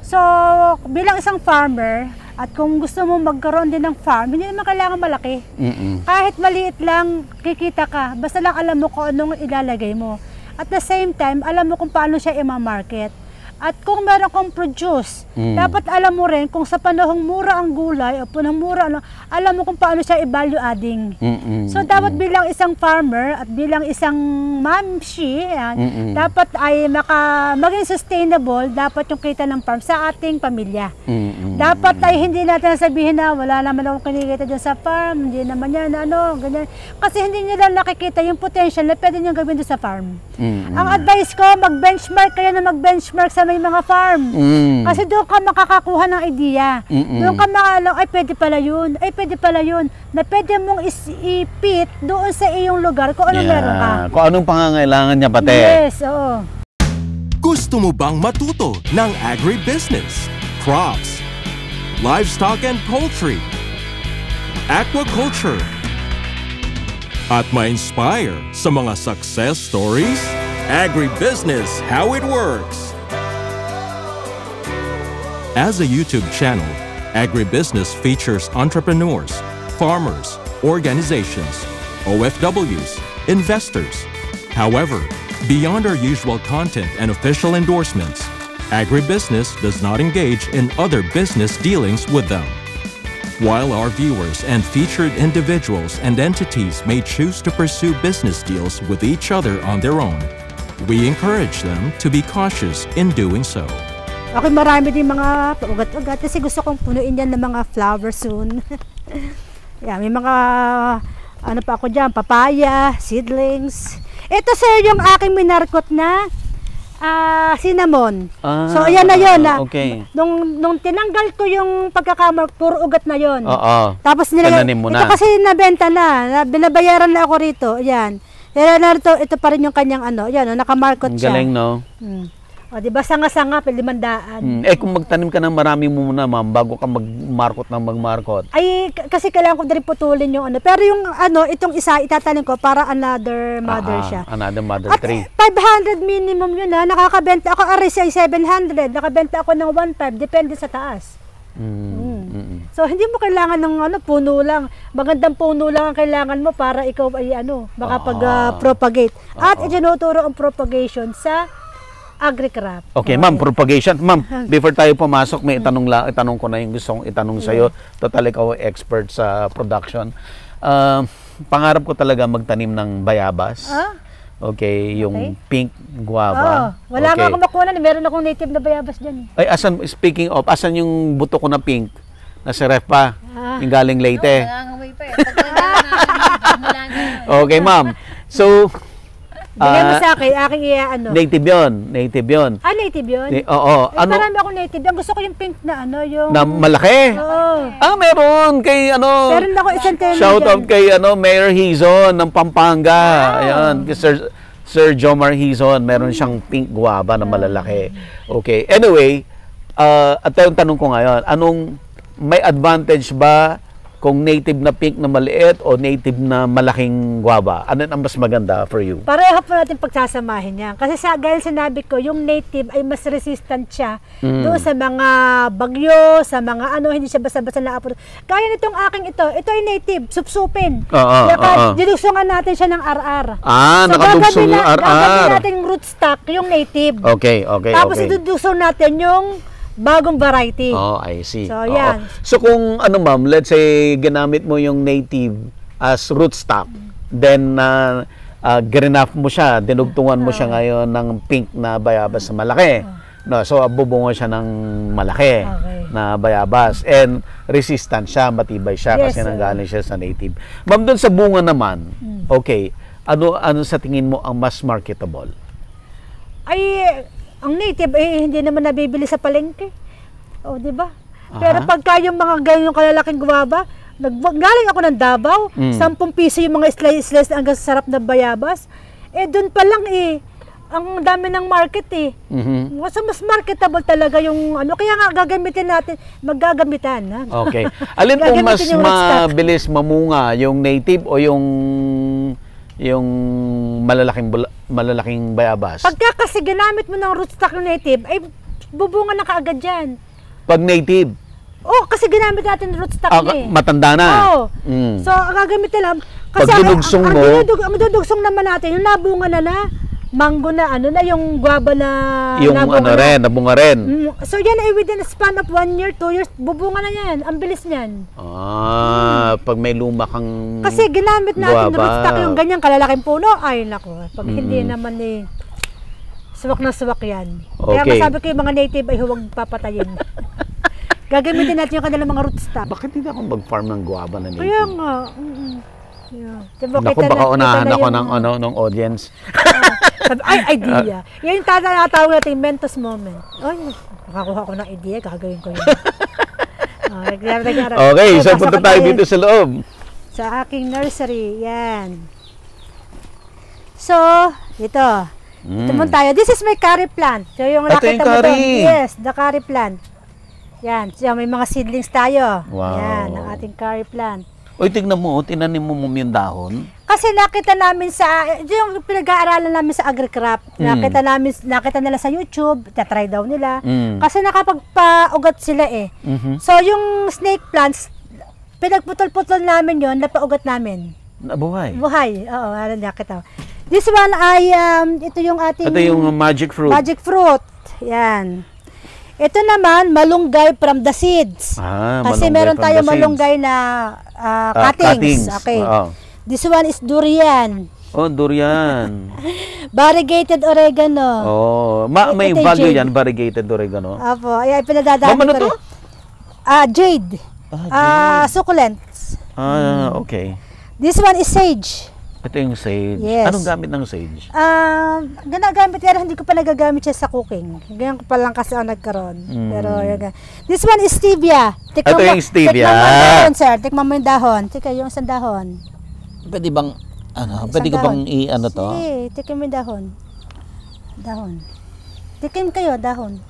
So, bilang isang farmer, at kung gusto mo magkaroon din ng farm, hindi naman kailangan malaki. Kahit maliit lang, kikita ka. Basta lang alam mo kung anong ilalagay mo. At the same time, alam mo kung paano siya i-market. At kung meron kang produce, dapat alam mo rin kung sa panahong mura ang gulay o panahong mura, alam mo kung paano siya i-value adding. So dapat bilang isang farmer at bilang isang mamshi, dapat ay maging sustainable, dapat yung kita ng farm sa ating pamilya. Dapat ay hindi natin sabihin na wala naman akong kinikita dyan sa farm, hindi naman yan, ganyan. Kasi hindi nila nakikita yung potential na pwede nyo gawin doon sa farm. Ang advice ko, mag-benchmark kayo na mag-benchmark sa may mga farm. Kasi doon ka makakakuha ng idea. Doon ka makalang, ay pwede pala yun, na pwede mong ipit doon sa iyong lugar kung anong meron ka. Kung anong pangangailangan niya pati. Yes, oo. Gusto mo bang matuto ng agribusiness, crops, livestock and poultry, aquaculture, at ma-inspire sa mga success stories? Agribusiness, how it works. As a YouTube channel, Agribusiness features entrepreneurs, farmers, organizations, OFWs, investors. However, beyond our usual content and official endorsements, Agribusiness does not engage in other business dealings with them. While our viewers and featured individuals and entities may choose to pursue business deals with each other on their own, we encourage them to be cautious in doing so. Ako marami din mga paugat-ugat kasi gusto kong punuin yan ng mga flowers soon. Yeah, may mga ano pa ako dyan, papaya, seedlings. Ito sir yung aking minarkot na cinnamon. So ayan na yun. Okay. Nung tinanggal ko yung pagkakamark, puro ugat na yun. Tapos tananim mo na. Ito kasi nabenta na, binabayaran na ako rito. Ayan. Ito pa rin yung kanyang ayan, nakamarkot siya. Galing, no? O, diba, sanga-sanga, 500. Kung magtanim ka ng marami muna, ma'am, bago ka mag-markot ng mag-markot. Ay, kasi kailangan ko na rin putulin yung Pero yung itong isa, itatanim ko para another mother siya. Another mother At tree. 500 minimum yun nakakabenta ako, ay 700, nakabenta ako ng 1.5, depende sa taas. So, hindi mo kailangan ng puno lang. Magandang puno lang ang kailangan mo para ikaw ay makapag-propagate. At itinuturo ang propagation sa agri-crop. Okay, ma'am, propagation. Ma'am, before tayo pumasok, may itanong ko na yung gusto kong itanong sa'yo. Total, ikaw expert sa production. Pangarap ko talaga magtanim ng bayabas. Okay, yung pink guava. Wala nga akong makuha na. Meron akong native na bayabas dyan. Ay, speaking of, asan yung buto ko na pink? Nasa ref pa. Yung galing Leyte. Okay, ma'am. So, bigyan mo sa akin, aking native yun. Native yun. Native yun? Oo. Marami akong native. Ang gusto ko yung pink na yung... Na malaki? Oo. Meron. Kay meron ako isang tema. Shout out kay Mayor Hizon ng Pampanga. Ayan. Sir Jomar Hizon. Meron siyang pink guava na malalaki. Okay. Anyway, at yung tanong ko ngayon, may advantage ba kung native na pink na maliit o native na malaking guava? Ano ang mas maganda for you? Pareho po natin pagsasamahin yan. Kasi gaya sinabi ko, yung native ay mas resistant siya doon sa mga bagyo, sa mga hindi siya basta-basta na-apuro. Kaya nitong aking ito ay native, supsupin. Dinugsungan natin siya ng RR. Nakadugso yung RR. Gagawin natin yung rootstock, yung native. Okay. Tapos idudugsun natin yung bagong variety. I see. So, yan. So, kung ma'am, let's say, ginamit mo yung native as rootstock, then, grinaf mo siya, dinugtungan mo siya ngayon ng pink na bayabas na malaki. So, bubungo siya ng malaki na bayabas. And, resistant siya, matibay siya, kasi nanggaling siya sa native. Ma'am, dun sa bunga naman, okay, ano sa tingin mo ang mas marketable? Ang native hindi naman nabibili sa palengke. Di ba? Pero pagka yung mga ganyang kalalaking guava, galing ako ng Davao, 10 piso yung mga slice hanggang sa sarap na bayabas. Doon pa lang ang dami ng market So, mas marketable talaga yung kaya nga gagamitin natin, maggagamitan. Okay. Alin po mas mabilis mamunga, yung native o yung malalaking bayabas? Pagka kasi ginamit mo ng rootstock ng native, bubunga na kaagad yan. Pag native. Oh, kasi ginamit natin rootstock eh. Matanda na. Oo. So, ang gagamitin lang, kasi Pag dinugsong mo, ang dudugsong naman natin, yung nabunga na mango na, ano na, yung guava na yung nabunga rin. So, yan ay within a span of 1 year, 2 years, bubunga na yan. Ang bilis niyan. Pag may luma kang kasi ginamit natin guava. rootstock, yung ganyang kalalaking puno, ay nako, pag hindi naman suwak na suwak yan. Kaya masabi ko yung mga native ay huwag papatayin. Gagamitin natin yung kanilang mga rootstock. Bakit hindi ako mag-farm ng guava na native? Kaya nga. Yeah. Diba, Naku, baka unahan ako ng audience. Ay, idea. Yan yung tatawag natin Mentos moment. Ay, makakuha ko ng idea, gagawin ko yun. Okay, so punta tayo dito sa loob. Sa aking nursery, yan. So, ito. Ito mo tayo. This is my curry plant. So, yung nakita mo doon. Yes, the curry plant. Yan. So, may mga seedlings tayo. Wow. Yan, ang ating curry plant. Uy, tignan mo, tinanim mo yung dahon. Kasi nakita namin yung pinag-aaralan namin sa AgriCraft, nakita nila sa YouTube, tatry daw nila. Kasi nakapagpa-ugat sila eh. So, yung snake plants, pinagputol-putol namin yon, napaugat namin. Nabuhay? Buhay, oo, nakita. This one ay, ito yung ating... Ito yung magic fruit. Magic fruit, yan. Ito naman, malunggay from the seeds. Kasi meron tayong malunggay na cuttings. Okay. This one is durian. Oh, durian. Variegated oregano. Oh, may value yan, variegated oregano. Apo, ay pinadadami ko rin. Jade. Succulents. Okay. This one is sage. Ito yung sage. Yes. Anong gamit ng sage? Ginagamit pero hindi ko pa nagagamit siya sa cooking. Ganyan ko pa lang kasi ang nagkaroon. Pero this one is stevia. Ito yung stevia. Tikman mo yung dahon, sir. Tikman mo yung dahon. Tika, yung isang dahon. Pwede bang, pwede ko bang i-ano to? Sige, tikim mo yung dahon. Dahon. Tikim kayo, dahon.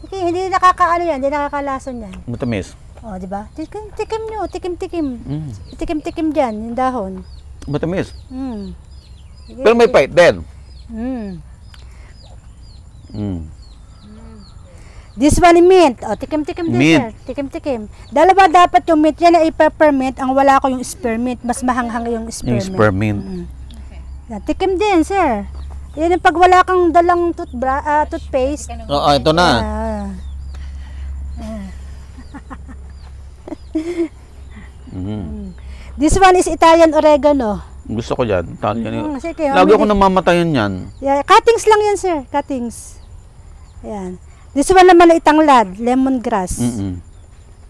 Tikim, hindi nakakaano yan, hindi nakakalason yan. Matamis. O, di ba? Tikim nyo, tikim-tikim. Tikim-tikim dyan, yung dahon. Matamis. Pero may bite din. This one mint. O, tikim-tikim din, sir. Tikim-tikim. Dalawa dapat yung mint. Yan ay peppermint. Ang wala ko yung spearmint. Mas mahanghang yung spearmint. Yung spearmint. Yan, tikim din, sir. Yan yung pag wala kang dalang toothpaste. Oo, ito na. This one is Italian oregano. Gusto ko yan. Italian. Sige, lagi ako namamatayan yan. Yeah, cuttings lang yan, sir. Cuttings. Ayan. This one naman na itanglad. Lemongrass.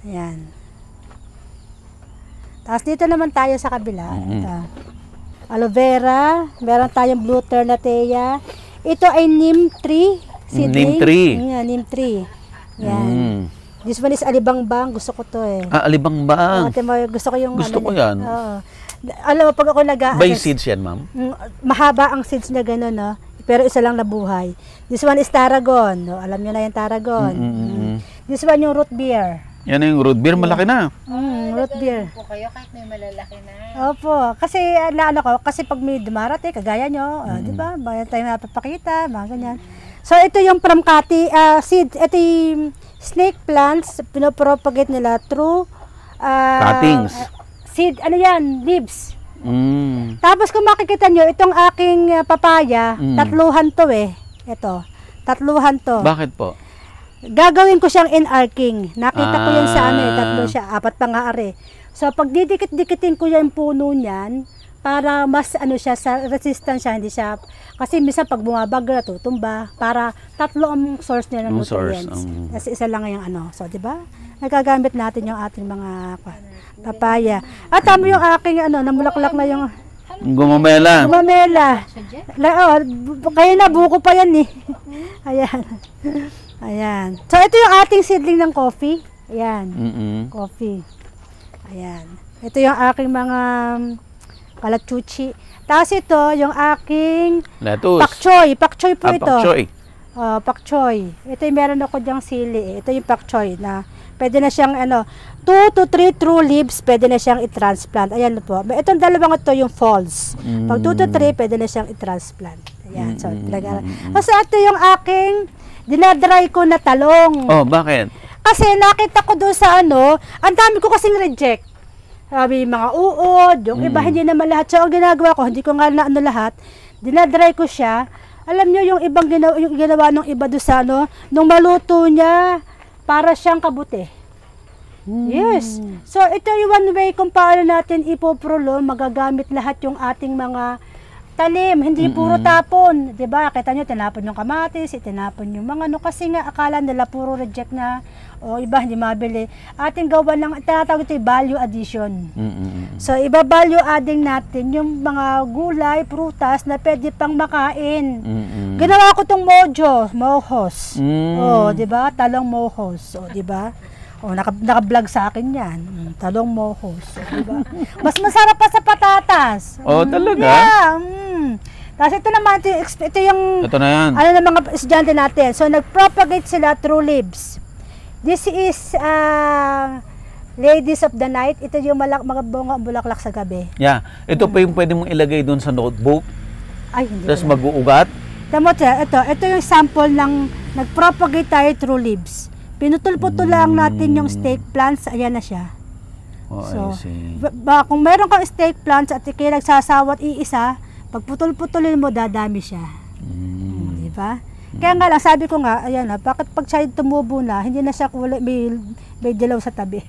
Ayan. Tapos dito naman tayo sa kabila. Aloe vera. Meron tayong blue ternatea. Ito ay neem tree. Neem tree. Neem tree. Yan. This one is alibangbang. Gusto ko to eh. Alibangbang. Gusto ko yung... Gusto ko yan. Alam mo, pag ako By seeds yan, ma'am? Mahaba ang seeds niya gano'n, no? Pero isa lang nabuhay. This one is tarragon. No? Alam niyo na yung tarragon. This one yung root beer. Yan yung root beer. Malaki na. Root beer. Po kayo kahit may malalaki na. Opo. Kasi, kasi pag may dumarate, kagaya nyo, di ba? Bayan tayo mapapakita, mga ganyan. So, ito yung from seed. Ito yung snake plants, pinopropagate nila through cuttings. Seed, ano yan, leaves. Tapos kung makikita nyo, itong aking papaya, tatluhan to eh. Ito, tatluhan to. Bakit po? Gagawin ko siyang in-arcing. Nakita ko yan sa tatlo siya, 4 pa nga are. So pag didikit-dikitin ko yung puno niyan, para mas siya, sa resistant siya, hindi siya, kasi minsan pag bumabagla, tutumba, para 3 ang source niya ng nutrients. Kasi isa lang yung so di ba? Nagagamit natin yung ating mga papaya. At tama yung aking namulaklak na yung gumamela. Kaya na buko pa yan eh. Ayan. So ito yung ating seedling ng coffee. Ayan. Coffee. Ayan. Ito yung aking mga kalachuchi. Tapos ito yung aking lettuce. Pak choy po ito. Pak choy. Ito yung meron ako dyang sili. Ito yung pak choy na pwede na siyang 2 to 3 true leaves, pwede na siyang i-transplant. Ayan po. Itong dalawang ito yung falls. Pag 2 to 3, pwede na siyang i-transplant. Ayan. So, talaga. Kasi ito yung aking dinadry ko na talong. Oh, bakit? Kasi nakita ko doon sa ang dami ko kasing reject. Sabi, mga uod, yung iba hindi naman lahat. So, ang ginagawa ko, hindi ko nga na lahat, dinadry ko siya. Alam nyo, yung ibang yung ginawa ng iba doon sa nung maluto niya, para siyang kabuti. Yes. So, ito yung one way kung paano natin ipoprolo, magagamit lahat yung ating mga tanim, hindi puro tapon. Diba? Kita nyo, tinapon yung kamatis, itinapon yung mga kasi nga, akala nila puro reject na, o iba hindi mabili. Ating gawa ng, tinatawag ito yung value addition. So, iba-value adding natin yung mga gulay, prutas na pwede pang makain. Ginawa ko tong mohos. O, diba? Talong mohos. O, diba? O, naka-vlog sa akin yan. Talong mohos. O, diba? Mas masarap pa sa patatas. Oh, talaga? Yeah. Tapos ito naman, ito yung Ito na yan. ng mga estudyante natin. So, nag-propagate sila through leaves. This is Ladies of the Night. Ito yung mga bunga bulaklak sa gabi. Yeah. Ito pa yung pwede mong ilagay doon sa notebook. Ay, hindi. Tapos mag-uugat. Tama siya, ito yung sample ng nag-propagate tayo through leaves. Pinutol-putol lang natin yung stake plants. Ayan na siya. Oh, So, I see. kung meron kang stake plants at ikay nagsasawat iisa, pag putol-putulin mo, dadami siya. Diba? Kaya nga lang, sabi ko nga, ayan bakit pag siya tumubo na, hindi na siya kulay, may dilaw sa tabi.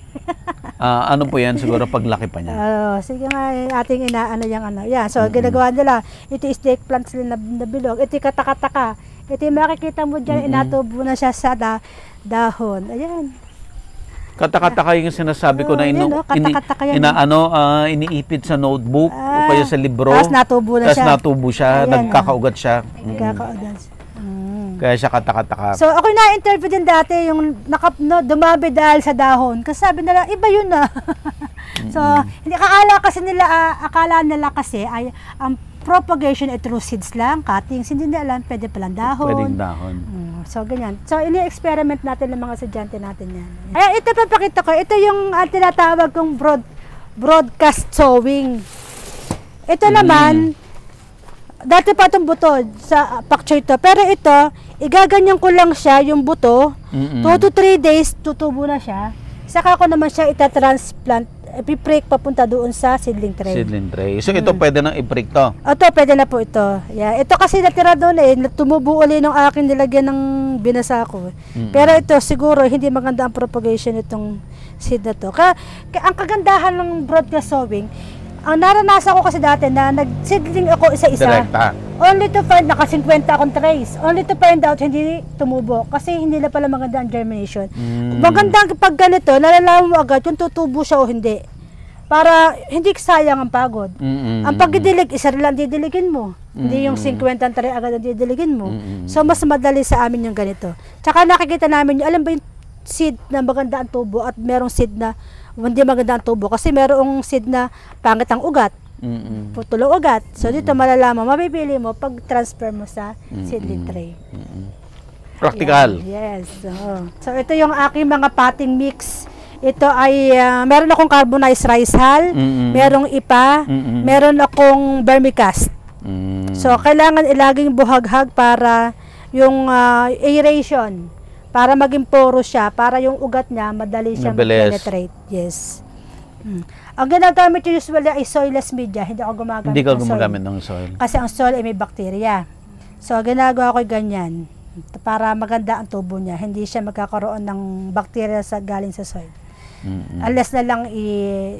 Ano po yan? Siguro paglaki pa niya. Sige nga, ating yan. So, ginagawa nila, ito yung stake plants nila na bilog, ito yung katakataka. Ito yung makikita mo dyan, inatubo na siya sa dahon. Ayan. Katakataka yung sinasabi ko na iniipit sa notebook o kaya sa libro. Tapos natubo siya. Ayan, nagkakaugat siya. Nagkakaugat. Kaya siya katakataka. So, ako na-interview din dati yung dumabi dahil sa dahon. Kasi sabi nila, iba yun na. So, hindi akala nila kasi ay ang propagation ay through seeds lang, cuttings, hindi nila alam, pwede palang dahon. Pwedeng dahon. So, ganyan. So, ini-experiment natin ng mga estudyante natin yan. Ay, ito papakita ko. Ito yung tinatawag kong broadcast sowing. Ito naman, dati pa itong buto sa picture ito. Pero ito, igaganyan ko lang siya, yung buto. 2 to 3 days, tutubo na siya. Saka ko naman siya itatransplant, ipiprik papunta doon sa seedling tray. Seedling tray. So, ito pwede nang i-break to? Ito, pwede na po ito. Yeah. Ito kasi natira doon tumubo uli ng akin nilagyan ng binasa ko. Pero ito, siguro, hindi maganda ang propagation itong seed na to. Ang kagandahan ng broadcast sowing, ang naranasan ko kasi dati na nag-seedling ako isa-isa. Direkta. Only to find, naka 50 akong trays. Only to find out, hindi tumubo. Kasi hindi na pala maganda ang germination. Maganda pag ganito, nalalaman mo agad kung tutubo siya o hindi. Para hindi sayang ang pagod. Ang pagdidilig, isa rin lang didiligin mo. Hindi yung 50 tray agad ang didiligin mo. So, mas madali sa amin yung ganito. Tsaka nakikita namin, alam ba yung seed na maganda ang tubo at merong seed na hindi maganda ang tubo. Kasi merong seed na pangit ang ugat. Putulong ugat. So, dito malalaman, mapipili mo pag transfer mo sa seedling tray. Practical. Yes. So, ito yung aking mga potting mix. Ito ay, meron akong carbonized rice hull, merong ipa, meron akong vermicast. So, kailangan ilaging buhaghag para yung aeration, para maging porous siya, para yung ugat niya, madali siya mag-penetrate. Yes. Ang ginagamit ko usually ay soilless media, hindi ako gumagamit Hindi ka ng gumagamit soil. ng soil. Kasi ang soil ay may bacteria. So, ginagawa ko ganyan, para maganda ang tubo niya, hindi siya magkakaroon ng bacteria galing sa soil. Unless na lang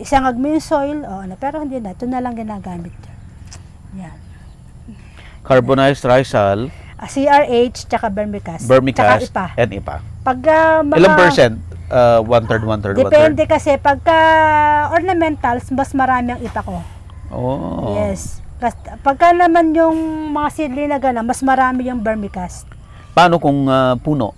isangag mo yung soil, pero hindi na. Ito na lang ginagamit. Yan. Carbonized rice hull, CRH, tsaka vermicast. vermicast, tsaka ipa. and ipa. Pag, Ilang percent? 1/3, 1/3, 1/3? Depende kasi. Pagka ornamentals, mas marami ang ipa ko. Oh. Yes. Pagka naman yung mga seedling na gana, mas marami yung vermicast. Paano kung puno?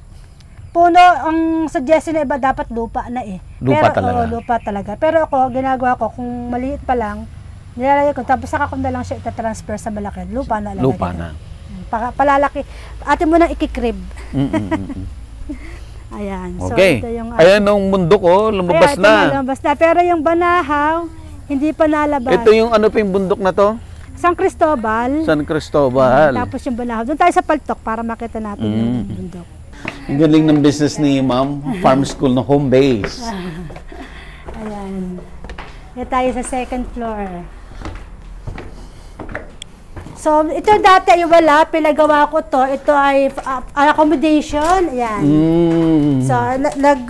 Puno, ang suggestion na iba, dapat lupa na Lupa pero, talaga. Lupa talaga. Pero ako, ginagawa ko, kung maliit pa lang, nilalagay ko, tapos saka ko na lang siya itatransfer sa malaki. Lupa na. Lupa na. Palalaki. Ate mo nang ikikrib. Ayan. Okay. So, ito yung, Ayan ang bundok, lumabas ito na. lumabas na. Pero yung banahaw, hindi pa nalabas. Ito yung ano pa yung bundok na to? San Cristobal. San Cristobal. Tapos yung banahaw. Doon tayo sa paltok para makita natin yung bundok. Ang galing ng business ni ma'am. Farm school na home base. Ayan. Dito tayo sa second floor. So, ito dati ay wala. Pinagawa ko to. Ito ay accommodation. Ayan. So,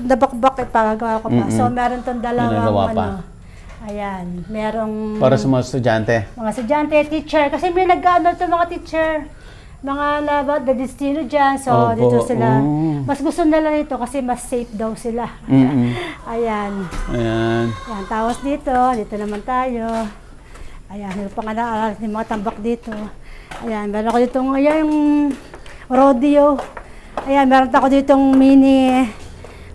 nabakbak ipagawa ko pa. So, meron tong Pinagawa dalawang pa. Ayan. Merong Para sa mga estudyante. mga estudyante, teacher. Kasi may nag-ano to mga teacher. Mga nadistino dyan. So, Opo, dito sila. oh. Mas gusto nila nito kasi mas safe daw sila. Ayan. Ayan. Ayan. Tapos dito naman tayo. Ayan. May pangalaan ng mga tambak dito. Ayan. Meron ako ditong, ayan, yung rodeo. Ayan. Meron ako ditong mini.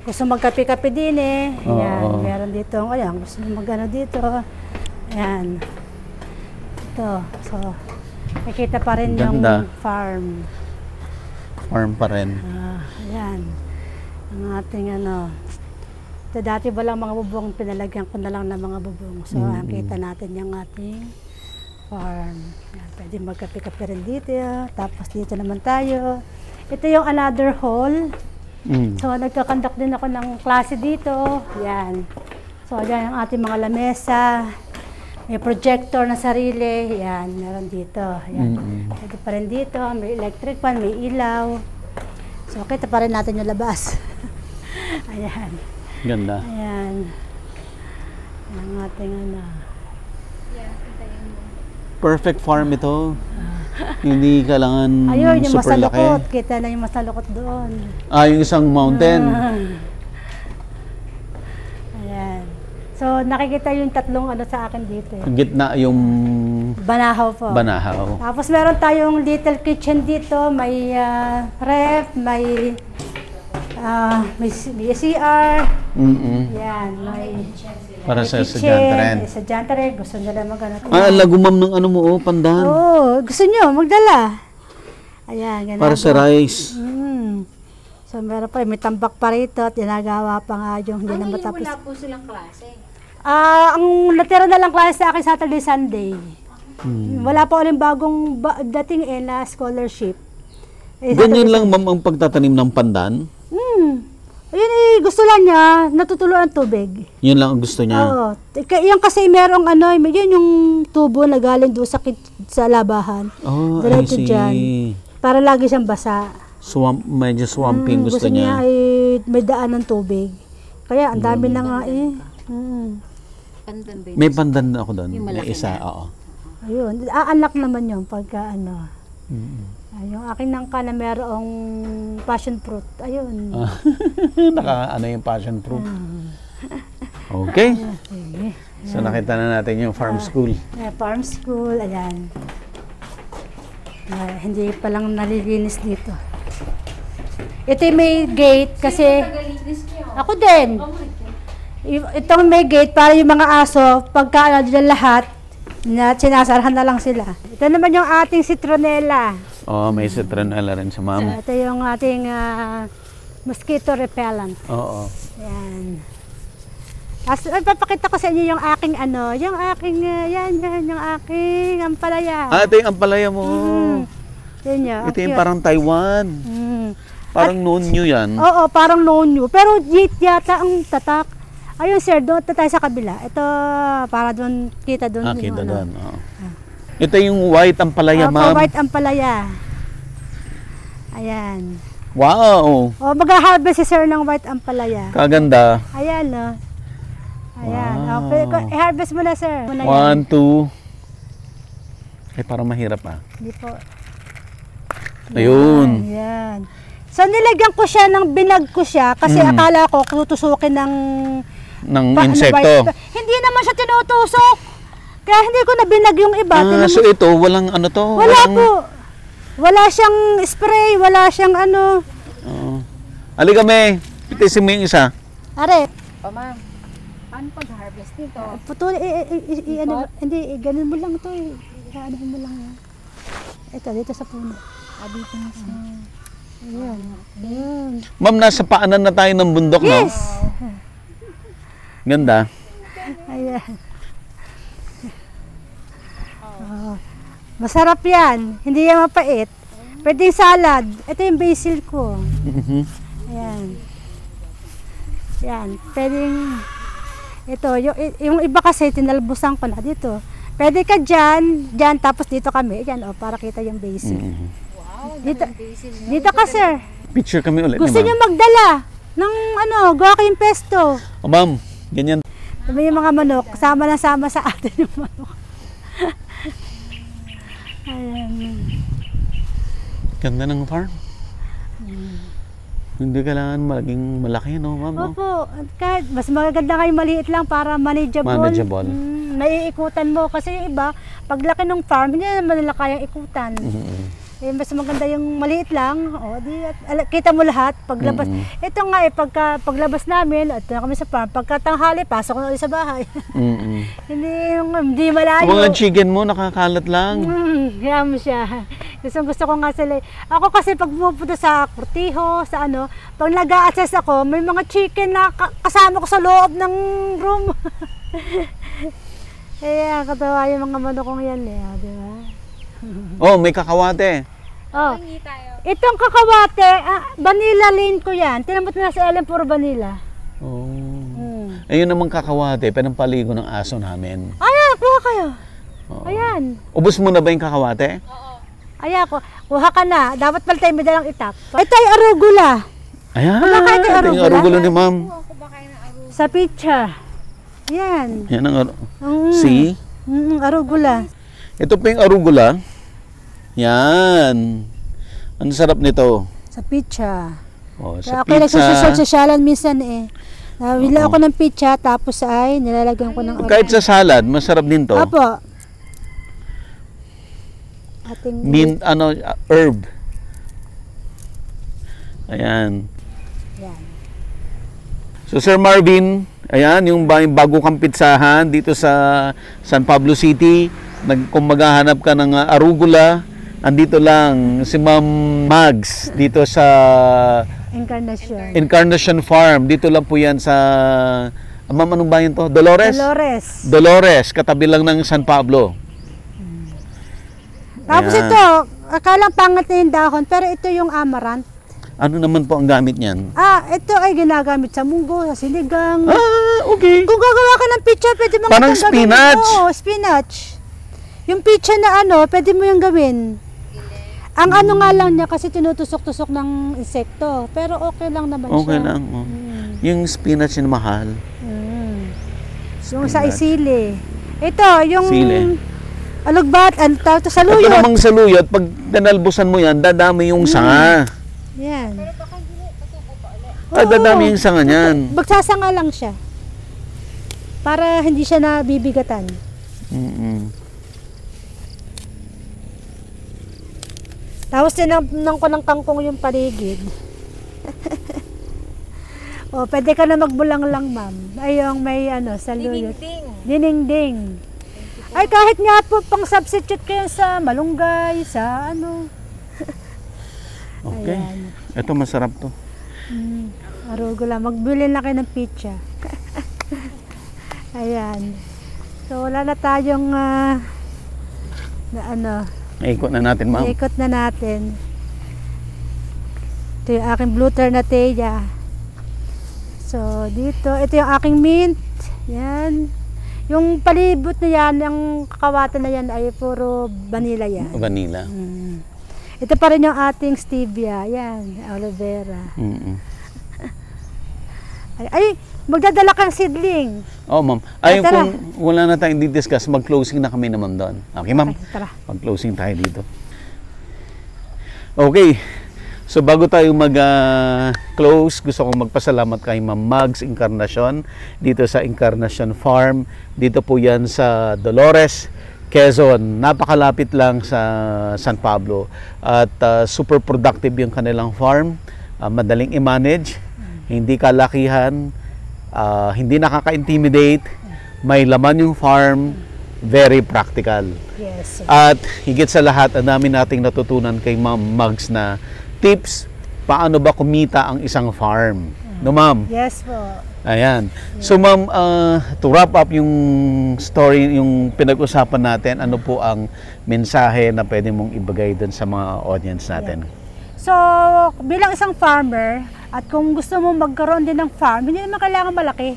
Gusto magkape-kape din eh. Ayan. Oo. Meron ditong, ayan. Gusto mag-ano dito. Ayan. Ito. So, nakikita pa rin yung Ganda. farm. Farm pa rin. Ayan. Ang ating ano. Ito dati walang mga bubong, pinalagyan ko na lang ng mga bubong. So, nakita natin yung ating farm. Ayan, pwede magkape-kape rin dito. Tapos dito naman tayo. Ito yung another hall. So, nagkakandak din ako ng klase dito. Ayan. So, ayan ang ating mga lamesa. May projector na sarili. Ayan, meron dito. Ayan. Ito pa rin dito. May electric fan, may ilaw. So, kita pa rin natin yung labas. Ayan. Ganda. Ayan. Ang ating ano. Perfect farm ito. Hindi kailangan Ayun, yung super laki. masalukot. Kita na yung masalukot doon. Yung isang mountain. Ayan. So, nakikita yung tatlong ano sa akin dito. Gitna yung Banahaw po. banahaw. Tapos meron tayong little kitchen dito. May ref, may CR. Yan, may Para sa kitchen, estudyante rin. estudyante rin. Gusto nila mag-ano. Lagumam ng ano mo, pandan. Gusto nyo, magdala. Ayan, ganun. Para sa rice. So, meron pa, may tambak pa rito at ginagawa pa nga yung hindi na matapos. Wala po silang klase. Ang natira na lang klase sa akin Saturday, Sunday. Wala pa ulit bagong dating na scholarship. Ganyan lang ma'am ang pagtatanim ng pandan? Ayun gusto lang niya, natutuluan ng tubig. Yun lang ang gusto niya? Oo. Yan kasi merong ano, yun yung tubo na galing doon sa labahan. Diretso dyan. Para lagi siyang basa. Medyo swamping gusto niya. Ay may daan ng tubig. Kaya ang dami na nga eh. Pandan ba yun? May pandan ako doon. Yung May malaki isa, na. oo. Ayun, aanak naman yun pagka ano. Yung akin nangka na merong passion fruit. Ayun. Ano yung passion fruit. Okay. Sige. So nakita na natin yung farm school. Farm school, ayan. Hindi pa lang nalilinis dito. Ito yung may gate kasi ako din. Itong may gate para yung mga aso, pagka dyan lahat, na sinasarahan na lang sila. Ito naman yung ating citronella. May citronella rin sa ma'am. Ito yung ating mosquito repellent. Oo. Yan. Tapos, papakita ko sa inyo yung aking ano, yung aking, yung aking ampalaya. Ito yung ampalaya mo. Yan yun. Ito yung parang Taiwan. Parang nonyo yan. Oo, parang nonyo. Pero yata ang tatak. Ayun sir, doon tayo sa kabila. Ito, para doon, kita doon. Kita doon. Ito yung white ampalaya, ma'am. White ampalaya. Ayan. Wow! Mag-harvest si sir ng white ampalaya. Kaganda. Ayan, no? Ayan. Wow. Okay, i-harvest mo na, sir. 1, 2. Parang mahirap Hindi po. Ayun. Ayan. So, nilagyan ko siya binag ko siya kasi akala ko tutusukin ng insekto. Hindi naman siya tinutusok. Kaya hindi ko na binag yung iba. So ito, walang ano to? Wala po. Wala siyang spray, wala siyang ano. Ali kami, pitisin mo yung isa. Are. Ma'am, paano pag-harvest nito? Putol, hindi, ganun mo lang ito. Ano mo lang. Ito, dito sa puno. Dito na sa... Ayan. Ma'am, nasa paanan na tayo ng bundok, Yes! no? Ganda. Ayan. Masarap yan. Hindi yan mapait. Pwede salad. Ito yung basil ko. Ayan. Yan. Pwedeng, ito, yung iba kasi tinalbusan ko na dito. Pwede ka dyan, tapos dito kami. Yan, para kita yung basic. Wow, Dito, daming basil. dito ka, sir. Picture kami ulit Gusto ni nyo ma'am. magdala ng Goakin Pesto. O ma'am, ganyan. Sabi yung mga manok, sama na sama sa atin yung manok. Ayan. Ganda ng farm. Hindi kailangan maging malaki, no, ma'am? No? Opo, kahit mas maganda kayo maliit lang para manageable. Manageable. Naiikutan mo. Kasi yung iba, paglaki ng farm, hindi naman nila kayang ikutan. Eh, mas maganda yung maliit lang. O, kita mo lahat. Paglabas. Ito nga paglabas namin, at kami sa farm, pagkatanghali, pasok na ulit sa bahay. Hindi malayo. Mga chicken mo, nakakalat lang. Kaya mo siya. Gusto ko nga sila. Ako kasi pag pupunta sa Cortijo, sa pag nag-a-access ako, may mga chicken na kasama ko sa loob ng room. Kaya katawa yung mga manok kong yan di ba? Oh, may kakawate. Oh, Hingi tayo. itong kakawate, vanilla lane ko yan. Tinamot na sa Ellen, puro vanilla. Oh. Ayun naman kakawate, paligo ng aso namin. Ayan, kuha kayo. Oo. Ayan. Ubus mo na ba yung kakawate? Ayan, kuha ka na. Dapat pala tayo may dalang itak. Ito ay arugula. Ayan, Kumakain ka ito yung arugula? arugulo ni ma'am. Ako ba kayo ng arugula? Sa picture. Yan. Yan ang See? Arugula. Ito po yung arugula. Yan. Ang sarap nito. Sa pizza. Oh, Kaya sa ako nagsusosol pizza. sa syalan minsan Nawila ako ng pizza tapos ay nilalagyan ko ng Kahit sa salad, masarap din to. Apo. Ating Mint, herb. Ayan. Yan. So Sir Marvin, ayan, yung bago kang pizzahan dito sa San Pablo City. Kung maghahanap ka ng arugula, andito lang si Ma'am Mags dito sa Encarnacion Farm. Dito lang po yan sa Ma'am, anong bayan to? Dolores? Dolores, katabi lang ng San Pablo. Tapos Ayan. ito, akalang pangat na yung dahon, pero ito yung amaranth. Ano naman po ang gamit niyan? Ito ay ginagamit sa munggo, sa sinigang. Okay. Kung gagawa ka ng pizza, pwede mo Parang itong gawin. spinach. Oo, spinach. Yung pizza na pwede mo yung gawin. Ang nga lang niya kasi tinutusok-tusok ng insekto. Pero okay lang naman siya. Okay lang. Oh. Yung spinach na mahal. Yung sa isili. Ito, yung Sili. alugbat, Ito saluyot. namang saluyot, pag nanalbusan mo yan, dadami yung sanga. Yan. Dadami yung sanga niyan. Magsasanga lang siya. Para hindi siya nabibigatan. Tapos tinamnan ko ng kangkong yung paligid. Pwede ka na magbulang lang, ma'am. Ay, yung may saluyot. Dininding. Ay, kahit nga po, pang substitute kayo sa malunggay, sa Okay. Ayan. Ito masarap to. Arugula. Magbili na kayo ng pizza. Ayan. So, wala na tayong Ikot na natin, ma'am. ikot na natin. Ito yung aking bluter na teya. So, dito, ito yung aking mint. Yan. Yung palibot na yan, yung kakawatan na yan ay puro vanilla yan. Vanilla. Ito pa rin yung ating stevia. Yan, aloe vera. Ay, magdadala kang seedling. Oh, ma'am. Ay, Tara. kung wala na tayong di-discuss, mag-closing na kami naman doon. Okay, ma'am? Okay, tara. Mag-closing tayo dito. Okay. So, bago tayo mag-close, gusto kong magpasalamat kay Ma'am Mags Encarnacion dito sa Encarnacion Farm. Dito po yan sa Dolores, Quezon. Napakalapit lang sa San Pablo. At super productive yung kanilang farm. Madaling i-manage. Hindi kalakihan. Hindi nakaka-intimidate. May laman yung farm. Very practical. Yes. At higit sa lahat, ang dami nating natutunan kay Ma'am Mags na tips paano ba kumita ang isang farm. No, ma'am? Yes po. Ayan. So, ma'am, to wrap up yung story, yung pinag-usapan natin, ano po ang mensahe na pwede mong ibigay dun sa mga audience natin? So, bilang isang farmer, At kung gusto mo magkaroon din ng farm, hindi naman kailangan malaki.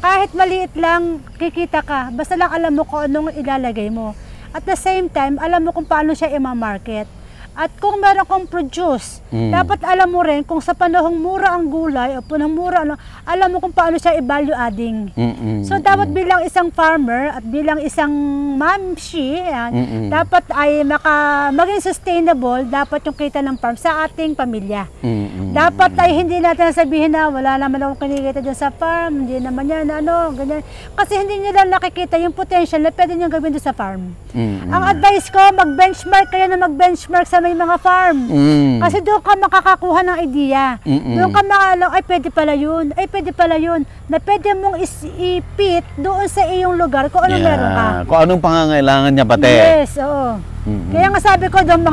Kahit maliit lang, kikita ka. Basta lang alam mo kung anong ilalagay mo. At the same time, alam mo kung paano siya i-market. At kung meron kang produce, dapat alam mo rin kung sa panahong mura ang gulay o panahong mura, alam mo kung paano siya i-value adding. So dapat bilang isang farmer at bilang isang mamshi, dapat ay maging sustainable, dapat yung kita ng farm sa ating pamilya. Dapat ay hindi natin sabihin na wala naman akong kinikita dyan sa farm, hindi naman yan, ganyan. Kasi hindi nila nakikita yung potential na pwede nyo gawin doon sa farm. Ang advice ko, mag-benchmark kayo na mag-benchmark sa may mga farm. Kasi doon ka makakakuha ng idea. Doon ka makalaw, ay pwede pala yun, na pwede mong ipit doon sa iyong lugar kung ano meron ka. Kung anong pangangailangan niya pati. Yes, oo. Kaya nga sabi ko, doon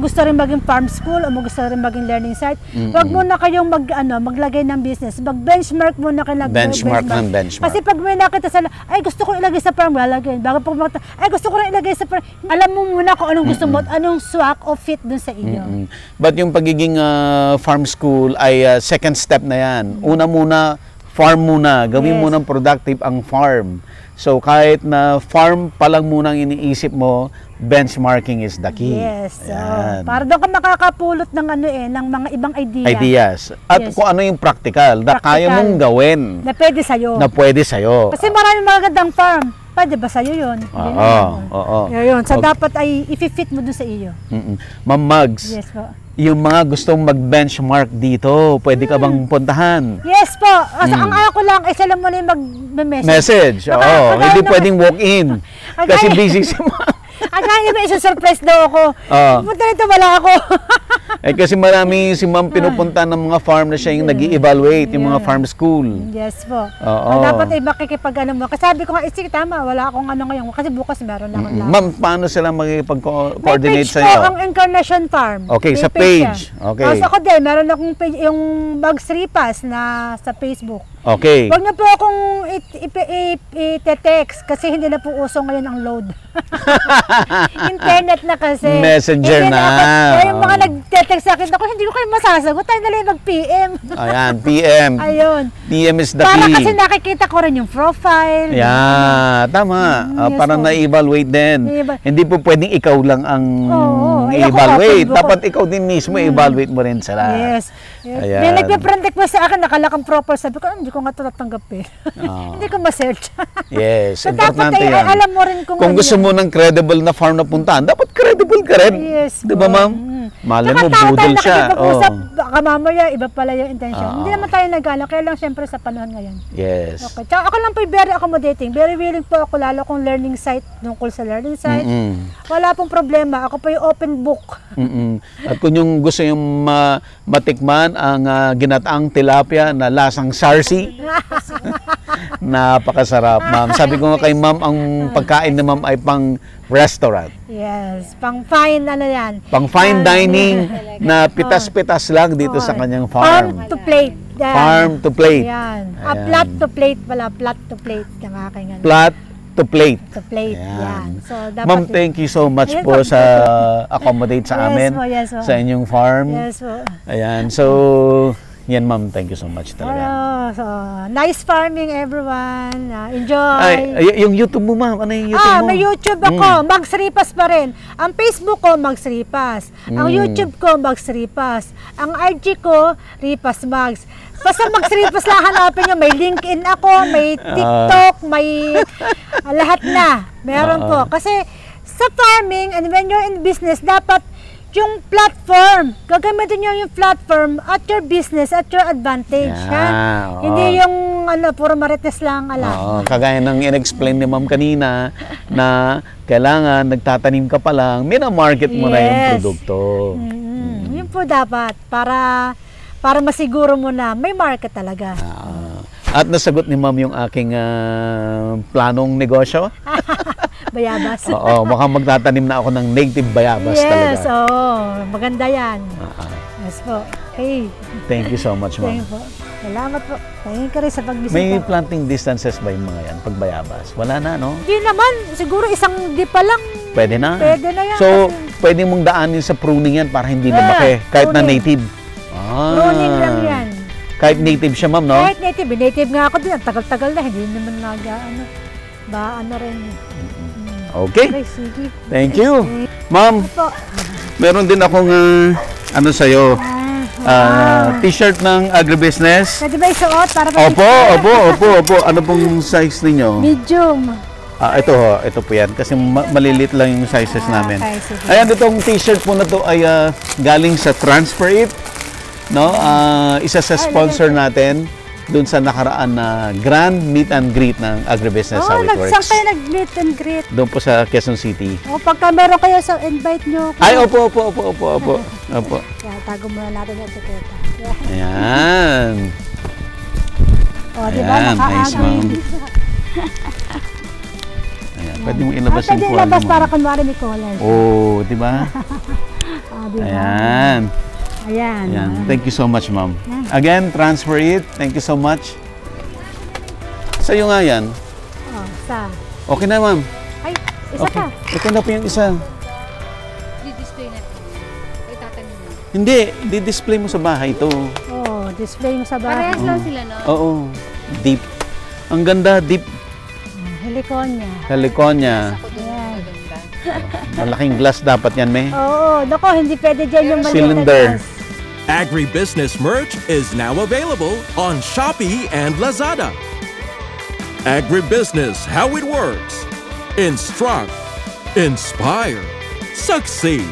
gusto rin maging farm school o gusto rin maging learning site, wag muna kayong maglagay ng business. Mag-benchmark muna kayo. Benchmark. Kasi pag may nakita sa, ay gusto ko ilagay sa farm, lalagay. Bago pag ay gusto ko rin ilagay sa farm, alam mo muna kung anong gusto mo at anong swak o fit dun sa iyo. But yung pagiging farm school ay second step na yan. Una muna, farm muna. Gawin mo ng productive ang farm. So kahit na farm pa lang muna ang iniisip mo, benchmarking is the key. Yes. Para doon ka makakapulot ng ng mga ibang ideas. At kung ano yung practical, na kaya mong gawin. Na pwede sa'yo. Kasi maraming magagandang farm. Pwede ba sa'yo yun? Oo. Yun. So dapat ay i-fit mo doon sa iyo. Ma'am Mags. Yes po. Yung mga gustong mag-benchmark dito, pwede ka bang puntahan? Yes po. Kasi ang ako lang, sila mo na yung mag-message. Oo. Hindi pwedeng walk-in. Kasi busy si ma'am. Akala ba isa-surprise daw ako? Punta nito, wala ako. Kasi marami si ma'am pinupunta ng mga farm na siya yung nag-i-evaluate, yung mga farm school. Yes po. Dapat ay makikipag-ano mo. Kasi sabi ko nga, sige tama, wala akong ngayon. Kasi bukas meron na akong Ma'am, paano sila makikipag-coordinate sa iyo? May page ko, ang Incarnation Farm. Okay, sa page. Okay. Tapos ako din, meron akong page, yung Bags Ripas na sa Facebook. Okay. Huwag na po akong i-text kasi hindi na po uso ngayon ang load. Internet na kasi. Messenger na. Kaya yung mga nag-text sa akin, ako hindi ko kayo masasagot, tayo nalang mag-PM. Ayan, PM. Ayun. PM is the Para key. kasi nakikita ko rin yung profile. Yeah, tama. Para na-evaluate din. Hindi po pwedeng ikaw lang ang i-evaluate. Dapat ikaw din mismo i-evaluate mo rin sila. Yes. Ayan. May nagpe-predict mo sa akin, nakalakang profile. Sabi ko, hindi ko nga ito natanggapin. Hindi ko ma-search. Yes, so importante dapat yan. alam mo rin kung gusto mo ng credible na farm na puntahan, dapat credible ka rin. Yes. Di ba, ma'am? Malay mo, budol siya. Baka mamaya, iba pala yung intention. Hindi naman tayo nag-alak, kaya lang siyempre sa panahon ngayon. Yes. Okay. Tsaka ako lang po very accommodating. Very willing po ako, lalo kung learning site, tungkol sa learning site. Wala pong problema. Ako po yung open book. At kung yung gusto yung matikman ang ginataang tilapia na lasang sarsi, napakasarap, ma'am. Sabi ko nga kay ma'am, ang pagkain ni ma'am ay pang restaurant. Yes, pang fine yan. Pang fine dining na pitas-pitas lang dito sa kanyang farm. Farm to plate. Yan. Farm to plate. Yan. Plat to plate pala. Plat to plate. Yung aking ano. Plat to plate. To plate. Yan. So, dapat ma'am, thank you so much po sa accommodate sa amin. Yes, po. Sa inyong farm. Yes po. Ayan. So, yan ma'am, thank you so much talaga. So, nice farming everyone. Enjoy. Ay, yung YouTube mo ma'am, ano yung YouTube mo? May YouTube ako, Mags Ripas pa rin. Ang Facebook ko, Mags Ripas. Ang YouTube ko, Mags Ripas. Ang IG ko, Ripas Mags. Basta Mags Ripas lang hanapin nyo. May LinkedIn ako, may TikTok, may lahat na. Meron po. Kasi sa farming and when you're in business, dapat yung platform, gagamitin nyo yung platform at your business, at your advantage. Hindi yung puro marites lang alam. Kagaya ng in-explain ni ma'am kanina na kailangan nagtatanim ka pa lang, mina-market mo na yung produkto. Yun po dapat, para masiguro mo na may market talaga. At nasagot ni ma'am yung aking planong negosyo. Bayabas. Oo, mukhang magtatanim na ako ng native bayabas talaga. Yes, maganda yan. Yes po. Okay. Thank you so much, ma'am. Thank you po. Salamat po. Thank you rin sa pagbisita. May planting distances ba yung mga yan pag bayabas? Wala na, no? Hindi naman. Siguro isang di pa lang. Pwede na. Pwede na yan. So, pwede mong daanin sa pruning yan para hindi lumaki. Kahit na native. Pruning lang yan. Kahit native siya, ma'am, no? Kahit native nga ako din. Ang tagal-tagal na, hindi naman ano rin. Okay. Okay, sige. Thank you. Ma'am, Po. meron din akong ano sa'yo. T-shirt ng agribusiness. Pwede ba isuot para Opo. Ano pong size ninyo? Medium. Ito po yan. Kasi malilit lang yung sizes namin. Okay, sige. Ayan, itong t-shirt po na to ay galing sa Transfer It. No? Isa sa sponsor natin dun sa nakaraan na Grand Meet and Greet ng Agribusiness How It Saan Works. kayo nag-meet and greet? Doon po sa Quezon City. Pagka meron kayo sa invite nyo. Ay, opo. Kaya tago muna natin yung etiketa. Ayan. Di ba? Ayan, nice, ma'am. Ayan, pwede mong ilabas yung Pwede kuwan ilabas mo. para kunwari may collar. Di ba? Di ba? Ayan. Ayan. Ayan. Thank you so much, ma'am. Again, Transfer It. Thank you so much. Sa'yo nga yan. Sa. Okay na, ma'am. Ay, isa ka. Ito na po yung isa. Di-display natin. Ay, tatanin mo. Hindi, di-display mo sa bahay ito. Display mo sa bahay. Parehas lang sila, no? Oo. Deep. Ang ganda, deep. Heliconia. California. Ako doon ang maganda. Malaking glass dapat yan, me. Nako, hindi pwede dyan yung maliit na Cylinder. glass. Agribusiness merch is now available on Shopee and Lazada. Agribusiness, how it works. Instruct, inspire, succeed.